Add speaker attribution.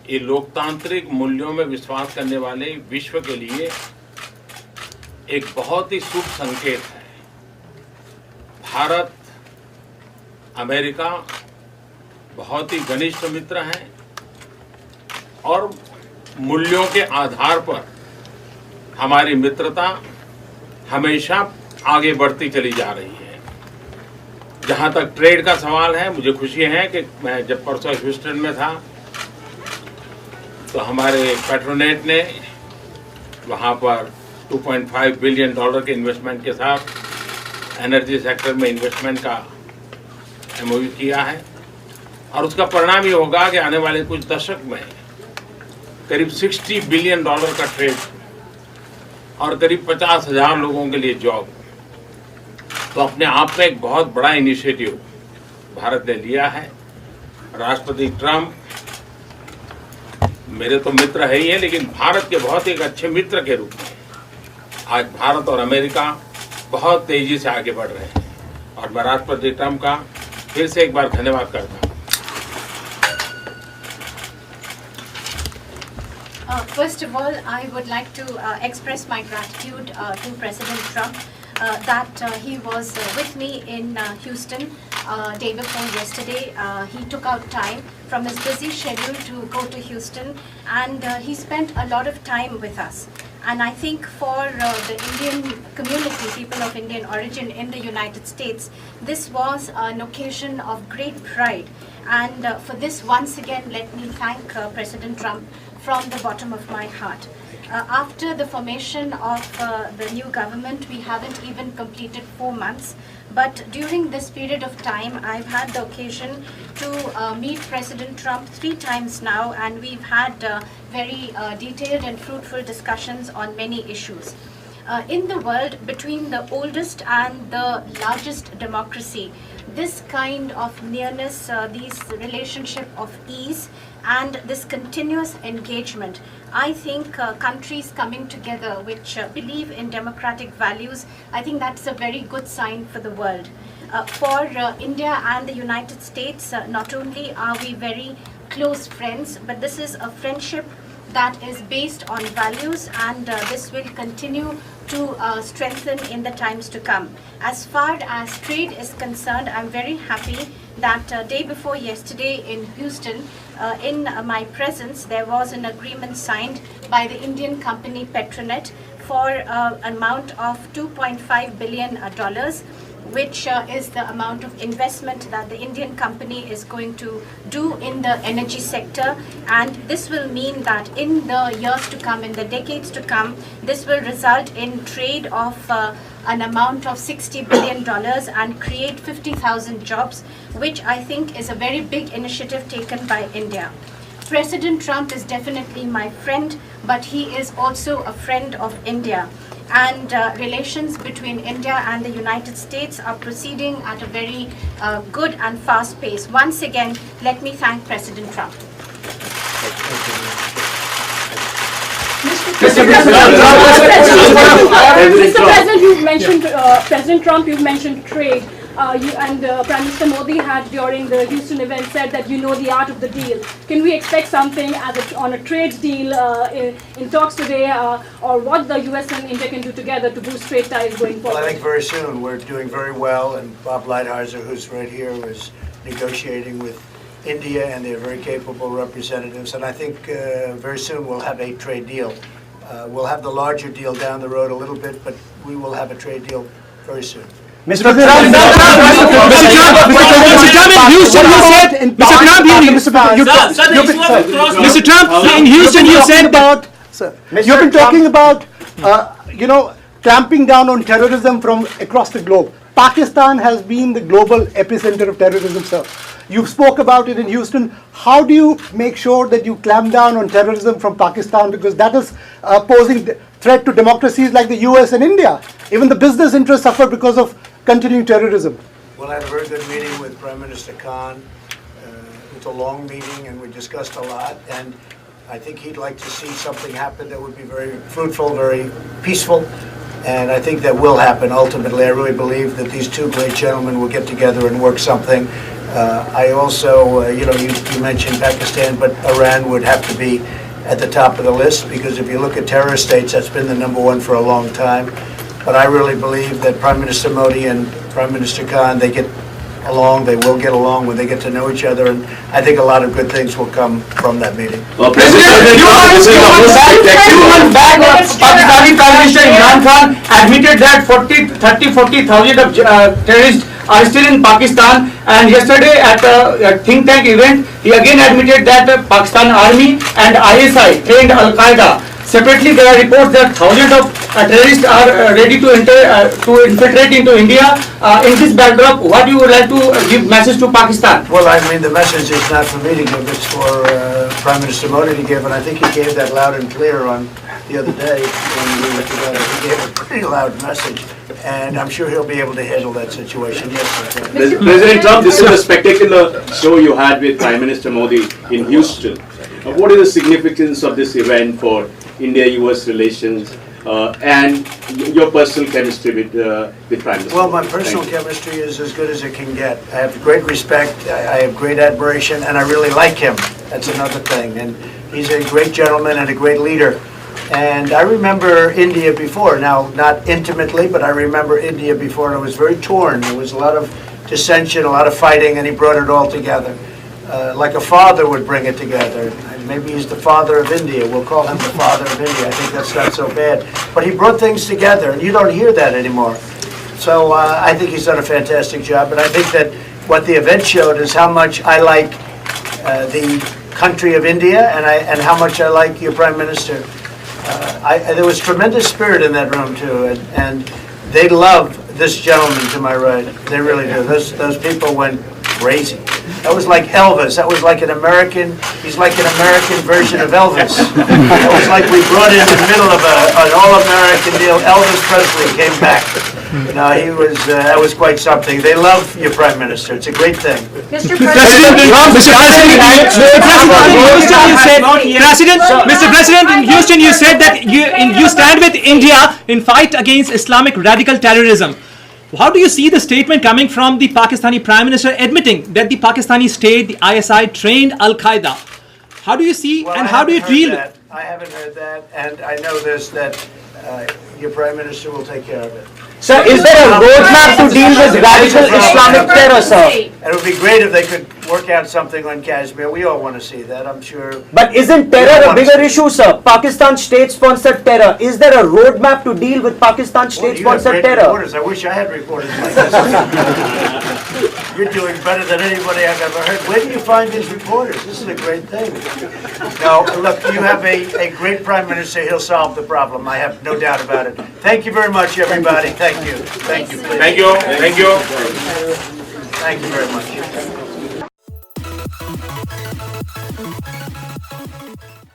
Speaker 1: ये लोकतांत्रिक मूल्यों में विश्वास करने वाले विश्व के लिए एक बहुत ही शुभ संकेत है। भारत अमेरिका बहुत ही घनिष्ठ मित्र हैं और मूल्यों के आधार पर हमारी मित्रता हमेशा आगे बढ़ती चली जा रही है। जहां तक ट्रेड का सवाल है, मुझे खुशी है कि मैं जब परसों ह्यूस्टन में था तो हमारे पेट्रोनेट ने वहां पर $2.5 बिलियन के इन्वेस्टमेंट के साथ एनर्जी सेक्टर में इन्वेस्टमेंट का MOU किया है और उसका परिणाम ये होगा कि आने वाले कुछ दशक में करीब $60 बिलियन का ट्रेड और करीब 50,000 लोगों के लिए जॉब। तो अपने आप में एक बहुत बड़ा इनिशिएटिव भारत ने लिया है। राष्ट्रपति ट्रंप मेरे तो मित्र है ही है, लेकिन भारत के बहुत एक अच्छे मित्र के रूप में आज भारत और अमेरिका बहुत तेजी से आगे बढ़ रहे हैं और मैं राष्ट्रपति ट्रंप का फिर से एक बार धन्यवाद करता हूँ।
Speaker 2: First of all, I would like to express my gratitude to President Trump that he was with me in Houston day before yesterday. He took out time from his busy schedule to go to Houston, and he spent a lot of time with us. And I think for the Indian community, people of Indian origin in the United States, this was an occasion of great pride. And for this, once again, let me thank President Trump from the bottom of my heart. After the formation of the new government, we haven't even completed 4 months. But during this period of time, I've had the occasion to meet President Trump 3 times now, and we've had very detailed and fruitful discussions on many issues. In the world, between the oldest and the largest democracy, this kind of nearness, this relationship of ease, and this continuous engagement, I think countries coming together which believe in democratic values, I think that's a very good sign for the world. For India and the United States, not only are we very close friends, but this is a friendship that is based on values, and this will continue to strengthen in the times to come. As far as trade is concerned, I'm very happy that day before yesterday in Houston, in my presence, there was an agreement signed by the Indian company Petronet for an amount of $2.5 billion, which is the amount of investment that the Indian company is going to do in the energy sector. And this will mean that in the years to come, in the decades to come, this will result in trade of an amount of $60 billion and create 50,000 jobs, which I think is a very big initiative taken by India. President Trump is definitely my friend, but he is also a friend of India. And relations between India and the United States are proceeding at a very good and fast pace. Once again, let me thank President Trump.
Speaker 3: Mr. President, you've mentioned President Trump. You've mentioned trade. You and Prime Minister Modi had during the Houston event said that you know the art of the deal. Can we expect something on a trade deal in talks today, or what the US and India can do together to boost trade ties going forward?
Speaker 4: Well, I think very soon. We're doing very well, and Bob Lighthizer, who's right here, is negotiating with India, and they're very capable representatives. And I think very soon we'll have a trade deal. We'll have the larger deal down the road a little bit, but we will have a trade deal very soon.
Speaker 5: Mr. Trump, in Houston, you said about, you've been talking about, clamping down on terrorism from across the globe. Pakistan has been the global epicenter of terrorism, sir. You spoke about it in Houston. How do you make sure that you clamp down on terrorism from Pakistan, because that is posing threat to democracies like the US and India? Even the business interests suffer because of continuing terrorism.
Speaker 4: Well, I had a very good meeting with Prime Minister Khan. It was a long meeting, and we discussed a lot. And I think he'd like to see something happen that would be very fruitful, very peaceful. And I think that will happen ultimately. I really believe that these two great gentlemen will get together and work something I also, you mentioned Pakistan, but Iran would have to be at the top of the list, because if you look at terrorist states, that's been the number one for a long time. But I really believe that Prime Minister Modi and Prime Minister Khan, they get along, they will get along when they get to know each other, and I think a lot of good things will come from that meeting.
Speaker 6: Well, President, two months back, Pakistani Prime Minister Imran Khan admitted that 40,000 of terrorists are still in Pakistan, and yesterday at a think tank event, he again admitted that the Pakistan Army and ISI trained Al-Qaeda. Separately, there are reports that thousands of terrorists are ready to infiltrate into India. In this backdrop, what you would like to give message to Pakistan?
Speaker 4: Well, I mean, the message is not for me to give, it's for Prime Minister Modi to give, and I think he gave that loud and clear on the other day when we were together. He gave a pretty loud message, and I'm sure he'll be able to handle that situation. Yes, sir.
Speaker 7: President Trump, this is a spectacular show you had with Prime Minister Modi in Houston. What is the significance of this event for India-US relations and your personal chemistry with Prime Minister?
Speaker 4: Well, my personal chemistry is as good as it can get. I have great respect, I have great admiration, and I really like him. That's another thing. And he's a great gentleman and a great leader. And I remember India before, now not intimately, but I remember India before, and it was very torn. There was a lot of dissension, a lot of fighting, and he brought it all together. Like a father would bring it together. And maybe he's the father of India. We'll call him the father of India. I think that's not so bad. But he brought things together, and you don't hear that anymore. So I think he's done a fantastic job, and I think that what the event showed is how much I like the country of India, and how much I like your Prime Minister. There was tremendous spirit in that room too, and they love this gentleman to my right. They really do. Those people went crazy. That was like Elvis. That was like an American. He's like an American version of Elvis. It was like we brought in the middle of an all-American deal. Elvis Presley came back. No, he was. That was quite something. They love your Prime Minister. It's a great thing.
Speaker 3: Mr. President,
Speaker 8: Mr. President, in Houston, you said that you stand with India in fight against Islamic radical terrorism. How do you see the statement coming from the Pakistani Prime Minister admitting that the Pakistani state, the ISI, trained Al-Qaeda? How do you see
Speaker 4: Well,
Speaker 8: and how do you deal with it?
Speaker 4: I haven't heard that, and I know this, that your Prime Minister will take care of it.
Speaker 6: Sir, is there a roadmap to deal with radical Islamic terror, sir?
Speaker 4: And it would be great if they could work out something on Kashmir. We all want to see that, I'm sure.
Speaker 6: But isn't terror a bigger issue, sir? Pakistan state-sponsored terror. Is there a roadmap to deal with Pakistan
Speaker 4: Well, you have
Speaker 6: state-sponsored
Speaker 4: great
Speaker 6: terror?
Speaker 4: reporters. I wish I had reporters like this. You're doing better than anybody I've ever heard. Where do you find these reporters? This is a great thing. No, look, you have a great Prime Minister. He'll solve the problem. I have no doubt about it. Thank you very much, everybody. Thank you. Thank you.
Speaker 1: Thank you. Thank you.
Speaker 4: Thank you very much.